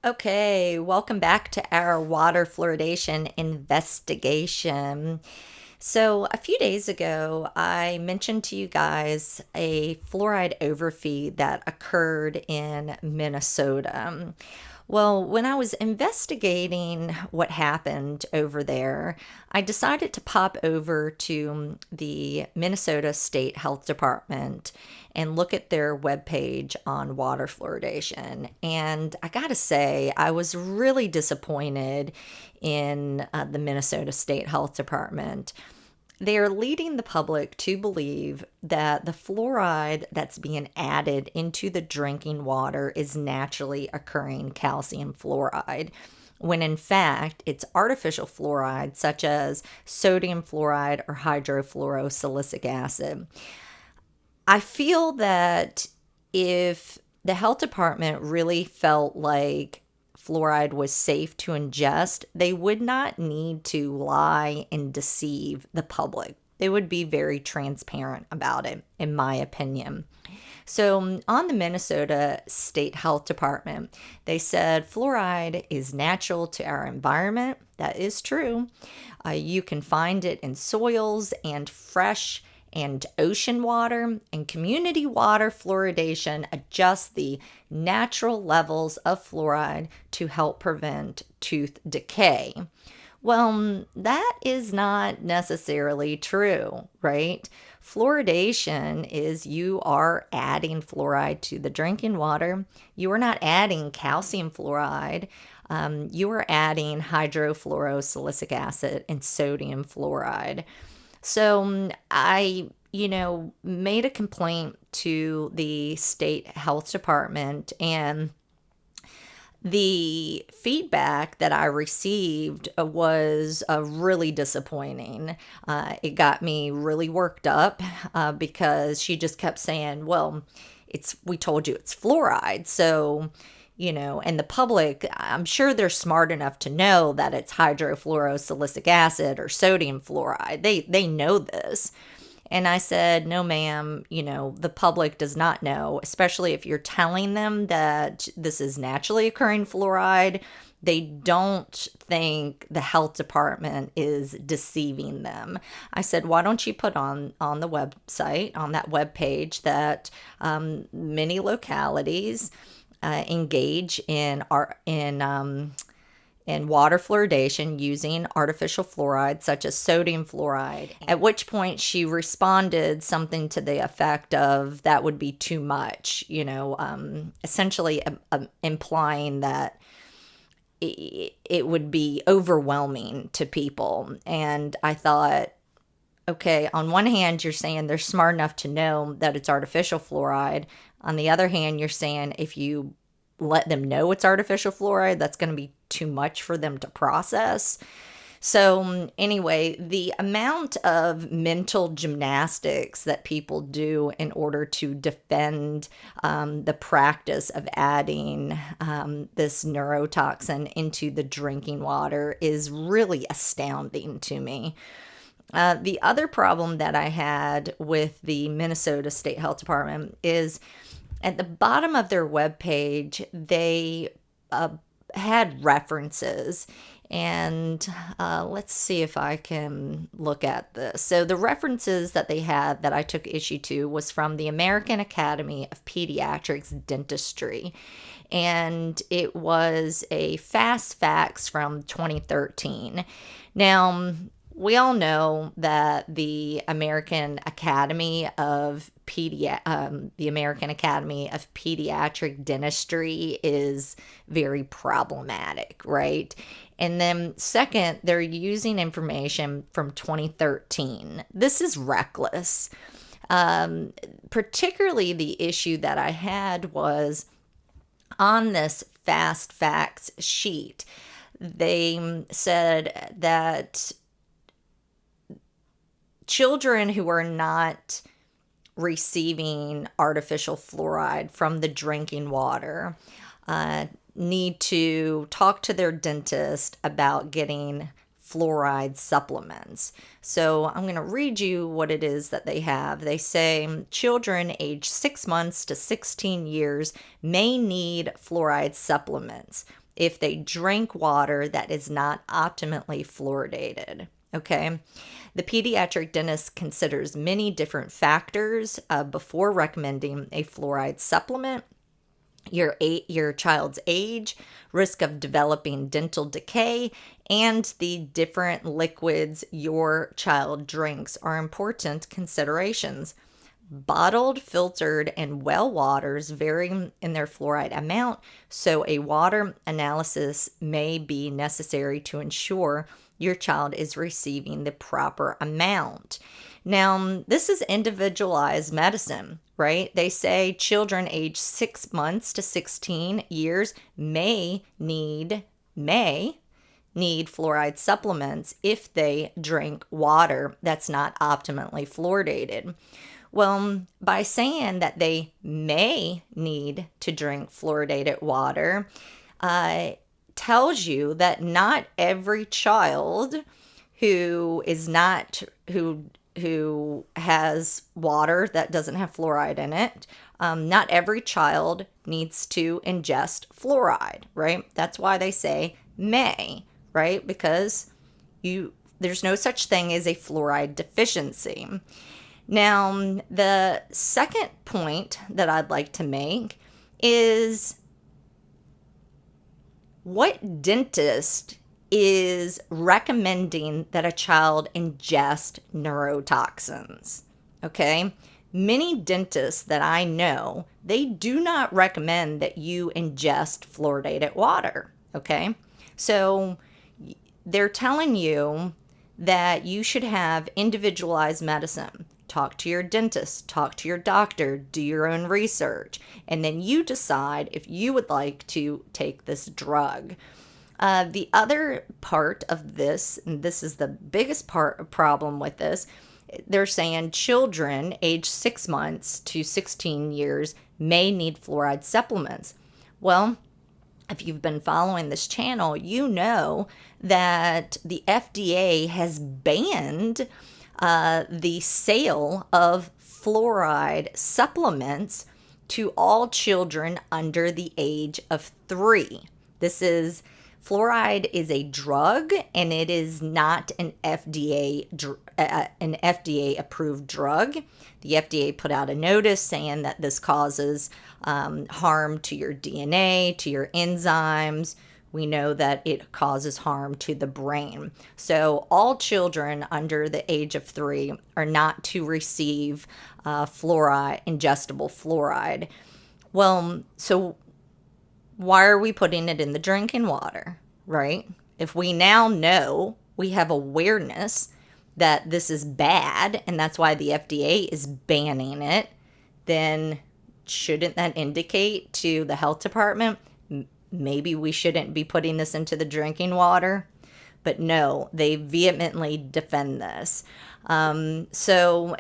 Okay, welcome back to our water fluoridation investigation. So, a few days ago, I mentioned to you guys a fluoride overfeed that occurred in Minnesota. Well, when I was investigating what happened over there, I decided to pop over to the Minnesota State Health Department and look at their webpage on water fluoridation. And I gotta say, I was really disappointed in the Minnesota State Health Department. They are leading the public to believe that the fluoride that's being added into the drinking water is naturally occurring calcium fluoride, when in fact it's artificial fluoride such as sodium fluoride or hydrofluorosilicic acid. I feel that if the health department really felt like fluoride was safe to ingest, they would not need to lie and deceive the public. They would be very transparent about it, in my opinion. So, on the Minnesota State Health Department, they said fluoride is natural to our environment. That is true. You can find it in soils and fresh and ocean water, and community water fluoridation adjusts the natural levels of fluoride to help prevent tooth decay. Well, that is not necessarily true, right? Fluoridation is you are adding fluoride to the drinking water. You are not adding calcium fluoride. You are adding hydrofluorosilicic acid and sodium fluoride. So I made a complaint to the state health department, and the feedback that I received was really disappointing. It got me really worked up because she just kept saying, well, we told you it's fluoride. So, and the public, I'm sure they're smart enough to know that it's hydrofluorosilicic acid or sodium fluoride. They know this. And I said, no, ma'am, the public does not know, especially if you're telling them that this is naturally occurring fluoride. They don't think the health department is deceiving them. I said, why don't you put on the website, on that web page, that many localities engage in water fluoridation using artificial fluoride such as sodium fluoride. At which point she responded something to the effect of that would be too much, essentially implying that it would be overwhelming to people. And I thought, okay, on one hand, you're saying they're smart enough to know that it's artificial fluoride. On the other hand, you're saying if you let them know it's artificial fluoride, that's going to be too much for them to process. So, anyway, the amount of mental gymnastics that people do in order to defend the practice of adding this neurotoxin into the drinking water is really astounding to me. The other problem that I had with the Minnesota State Health Department is at the bottom of their webpage, they had references. And let's see if I can look at this. So the references that they had that I took issue to was from the American Academy of Pediatrics Dentistry. And it was a fast facts from 2013. Now, we all know that the American Academy of Pediatric Dentistry is very problematic, right? And then second, they're using information from 2013. This is reckless. Particularly the issue that I had was on this fast facts sheet. They said that children who are not receiving artificial fluoride from the drinking water need to talk to their dentist about getting fluoride supplements. So I'm going to read you what it is that they have. They say children aged 6 months to 16 years may need fluoride supplements. if they drink water that is not optimally fluoridated. Okay. The pediatric dentist considers many different factors before recommending a fluoride supplement. Your child's age, risk of developing dental decay, and the different liquids your child drinks are important considerations. Bottled, filtered, and well waters vary in their fluoride amount, so a water analysis may be necessary to ensure your child is receiving the proper amount. Now, this is individualized medicine, right? They say children aged 6 months to 16 years may need fluoride supplements if they drink water that's not optimally fluoridated. Well, by saying that they may need to drink fluoridated water, tells you that not every child who has water that doesn't have fluoride in it, not every child needs to ingest fluoride, right? That's why they say may, right? Because there's no such thing as a fluoride deficiency. Now, the second point that I'd like to make is, what dentist is recommending that a child ingest neurotoxins? Okay. Many dentists that I know, they do not recommend that you ingest fluoridated water. Okay. So they're telling you that you should have individualized medicine. Talk to your dentist, talk to your doctor, do your own research, and then you decide if you would like to take this drug. The other part of this, and this is the biggest problem with this, they're saying children aged 6 months to 16 years may need fluoride supplements. Well, if you've been following this channel, you know that the FDA has banned the sale of fluoride supplements to all children under the age of 3. Fluoride is a drug, and it is not an FDA approved drug. The FDA put out a notice saying that this causes harm to your DNA, to your enzymes. We know that it causes harm to the brain. So all children under the age of 3 are not to receive ingestible fluoride. Well, so why are we putting it in the drinking water, right? If we now know, we have awareness that this is bad, and that's why the FDA is banning it, then shouldn't that indicate to the health department, maybe we shouldn't be putting this into the drinking water? But no, they vehemently defend this. So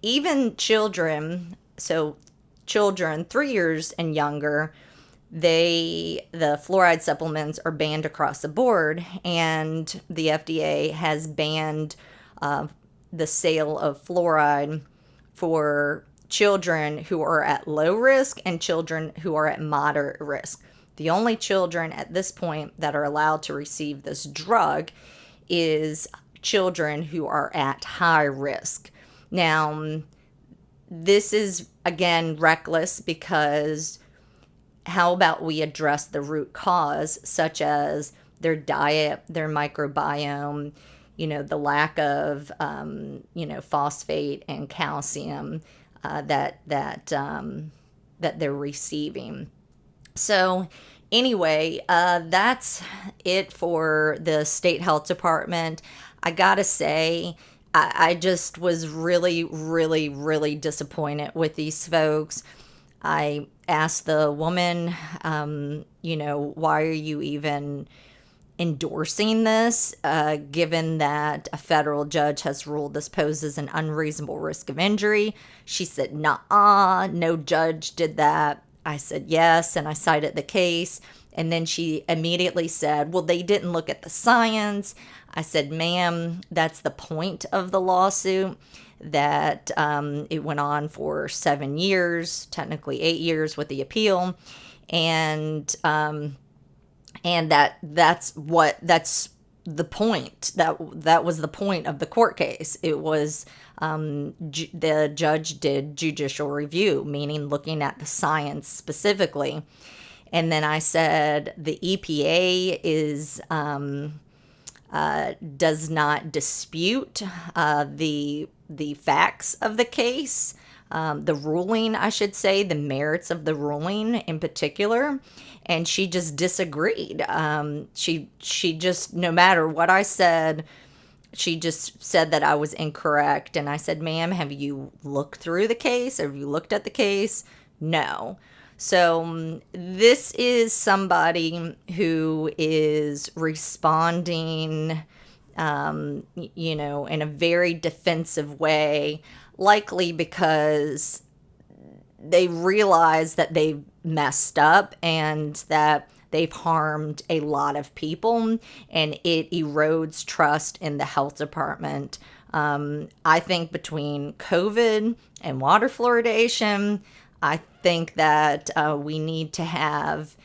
even children 3 years and younger, the fluoride supplements are banned across the board, and the FDA has banned the sale of fluoride for children who are at low risk and children who are at moderate risk. The only children at this point that are allowed to receive this drug is children who are at high risk. Now, this is, again, reckless, because how about we address the root cause, such as their diet, their microbiome, the lack of, phosphate and calcium that they're receiving. So anyway, that's it for the state health department. I gotta say, I just was really, really, really disappointed with these folks. I asked the woman, why are you even endorsing this, given that a federal judge has ruled this poses an unreasonable risk of injury? She said, "Nuh-uh, no judge did that." I said, "Yes," and I cited the case. And then she immediately said, "Well, they didn't look at the science." I said, "Ma'am, that's the point of the lawsuit, that it went on for 7 years, technically 8 years with the appeal. And And that's the point. That was the point of the court case. It was the judge did judicial review, meaning looking at the science specifically. And then I said the EPA does not dispute the facts of the case, the ruling, I should say, the merits of the ruling in particular. And she just disagreed. She just, no matter what I said, she just said that I was incorrect. And I said, ma'am, have you looked through the case? Have you looked at the case? No. So this is somebody who is responding, in a very defensive way, likely because they realize that they've messed up and that they've harmed a lot of people, and it erodes trust in the health department. I think between COVID and water fluoridation, I think that we need to have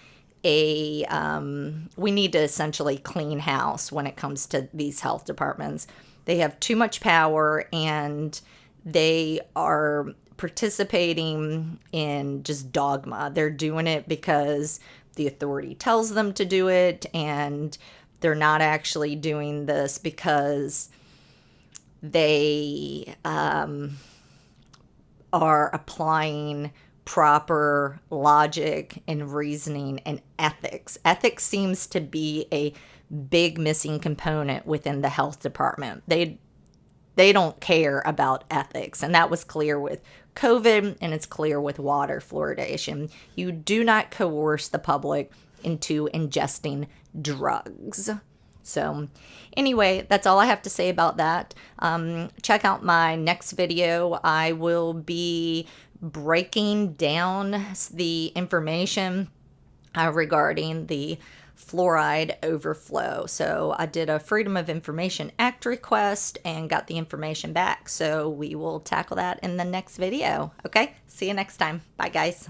we need to essentially clean house when it comes to these health departments. They have too much power, and they are participating in just dogma. They're doing it because the authority tells them to do it, and they're not actually doing this because they are applying proper logic and reasoning and ethics. Ethics seems to be a big missing component within the health department. They don't care about ethics, and that was clear with COVID, and it's clear with water fluoridation. You do not coerce the public into ingesting drugs. So anyway, that's all I have to say about that. Check out my next video. I will be breaking down the information regarding the fluoride overflow. So I did a Freedom of Information Act request and got the information back. So we will tackle that in the next video. Okay, see you next time. Bye, guys.